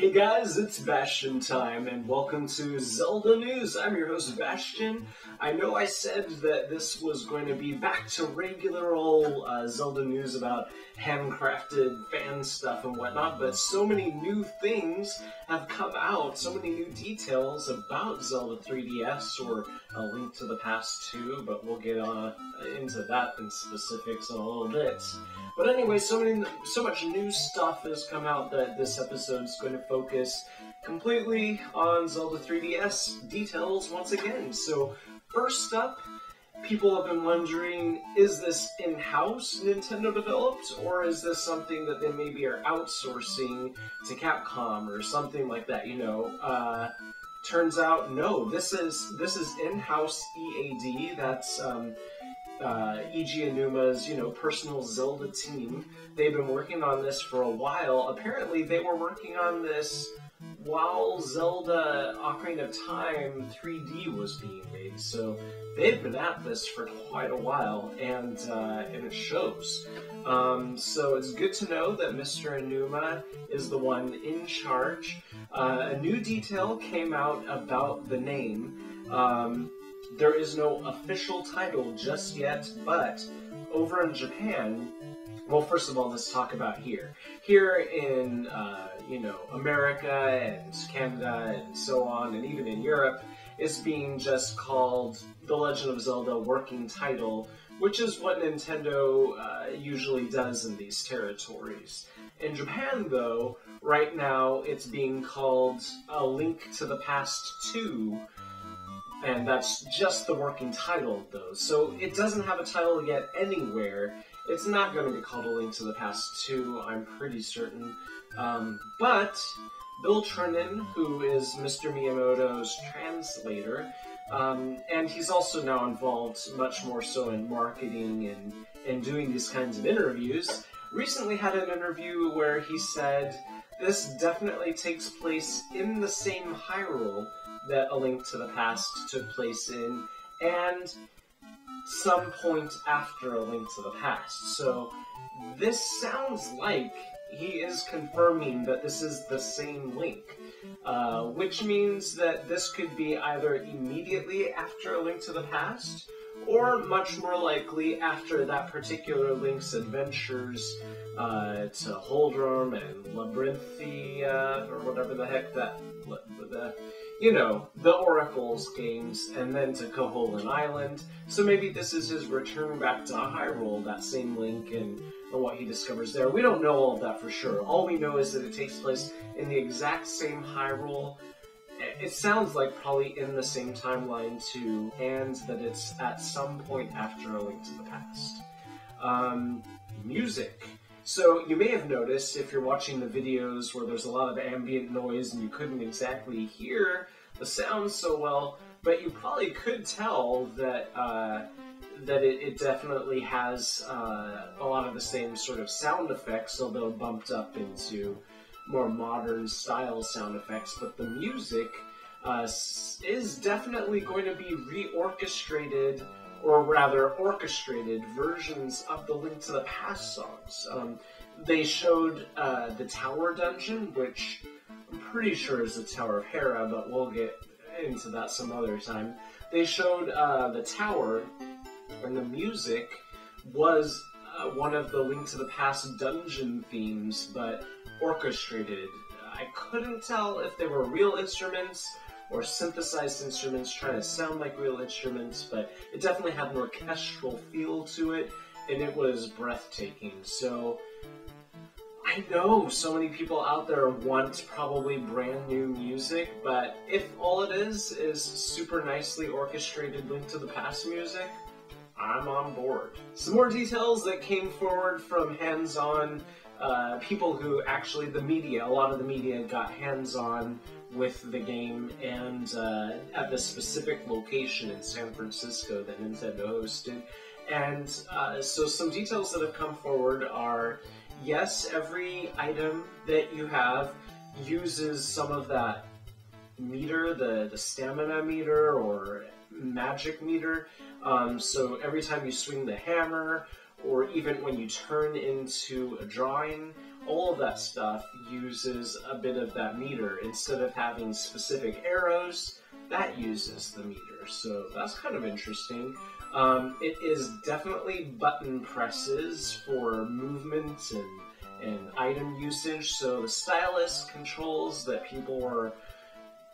Hey guys, it's Bastian time, and welcome to Zelda News. I'm your host, Bastian. I know I said that this was going to be back to regular old Zelda news about handcrafted fan stuff and whatnot, but so many new things have come out, so many new details about Zelda 3DS, or A Link to the Past 2, but we'll get into that in specifics in a little bit. But anyway, so much new stuff has come out that this episode is going to focus completely on Zelda 3DS details once again. So first up, people have been wondering, is this in-house Nintendo developed, or is this something that they maybe are outsourcing to Capcom or something like that, you know? Turns out, no, this is in-house EAD. That's E.G. Aonuma's, personal Zelda team. They've been working on this for a while. Apparently, they were working on this while Zelda Ocarina of Time 3D was being made. So they've been at this for quite a while, and it shows. So it's good to know that Mr. Aonuma is the one in charge. A new detail came out about the name. There is no official title just yet, but over in Japan, well, first of all, let's talk about here. Here in, America and Canada and so on, and even in Europe, it's being just called The Legend of Zelda Working Title, which is what Nintendo usually does in these territories. In Japan, though, right now, it's being called A Link to the Past 2, and that's just the working title, though. So it doesn't have a title yet anywhere. It's not going to be called A Link to the Past 2, I'm pretty certain. But Bill Trinan, who is Mr. Miyamoto's translator, and he's also now involved much more so in marketing and doing these kinds of interviews, recently had an interview where he said this definitely takes place in the same Hyrule that A Link to the Past took place in, and some point after A Link to the Past. So this sounds like he is confirming that this is the same Link, which means that this could be either immediately after A Link to the Past, or much more likely after that particular Link's adventures to Holdrum and Labyrinthia, or whatever the heck that, the Oracle's games, and then to Koholint Island. So maybe this is his return back to Hyrule, that same Link, and what he discovers there. We don't know all of that for sure. All we know is that it takes place in the exact same Hyrule. It sounds like probably in the same timeline too, and that it's at some point after A Link to the Past. Music. So you may have noticed, if you're watching the videos where there's a lot of ambient noise and you couldn't exactly hear the sound so well, but you probably could tell that it definitely has a lot of the same sort of sound effects, although bumped up into more modern style sound effects. But the music is definitely going to be re-orchestrated, or rather orchestrated versions of the Link to the Past songs. They showed the Tower Dungeon, which I'm pretty sure is the Tower of Hera, but we'll get into that some other time. They showed the Tower, and the music was one of the Link to the Past dungeon themes, but orchestrated. I couldn't tell if they were real instruments or synthesized instruments trying to sound like real instruments, but it definitely had an orchestral feel to it, and it was breathtaking. So I know so many people out there want probably brand new music, but if all it is super nicely orchestrated Link to the Past music, I'm on board. Some more details that came forward from hands-on people who actually, a lot of the media got hands-on with the game, and at the specific location in San Francisco that Nintendo hosted. And so some details that have come forward are, yes, every item that you have uses some of that meter, the stamina meter or magic meter. So every time you swing the hammer, or even when you turn into a drawing, all of that stuff uses a bit of that meter. Instead of having specific arrows, that uses the meter. So that's kind of interesting. It is definitely button presses for movement and item usage. So the stylus controls that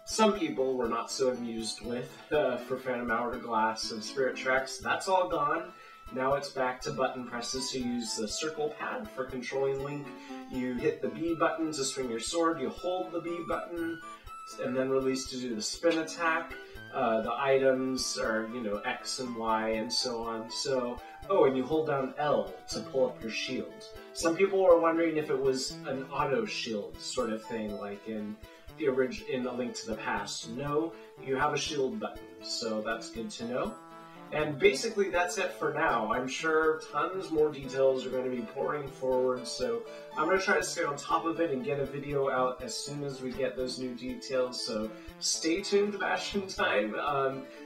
some people were not so amused with for Phantom Hourglass and Spirit Tracks, that's all gone. Now it's back to button presses. So you use the circle pad for controlling Link. You hit the B button to swing your sword. You hold the B button and then release to do the spin attack. The items are, X and Y and so on. So, and you hold down L to pull up your shield. Some people were wondering if it was an auto shield sort of thing, like in A Link to the Past. No, you have a shield button, so that's good to know. And basically that's it for now. I'm sure tons more details are going to be pouring forward, so I'm going to try to stay on top of it and get a video out as soon as we get those new details, so stay tuned to Bastian time.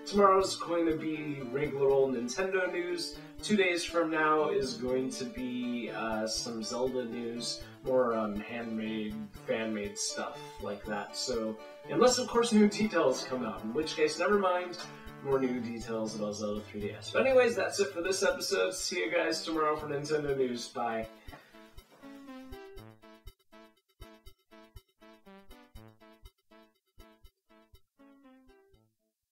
Tomorrow's going to be regular old Nintendo news. 2 days from now is going to be some Zelda news, more handmade, fan-made stuff like that. So, unless of course new details come out, in which case never mind. More new details about Zelda 3DS. But anyways, that's it for this episode. See you guys tomorrow for Nintendo News. Bye.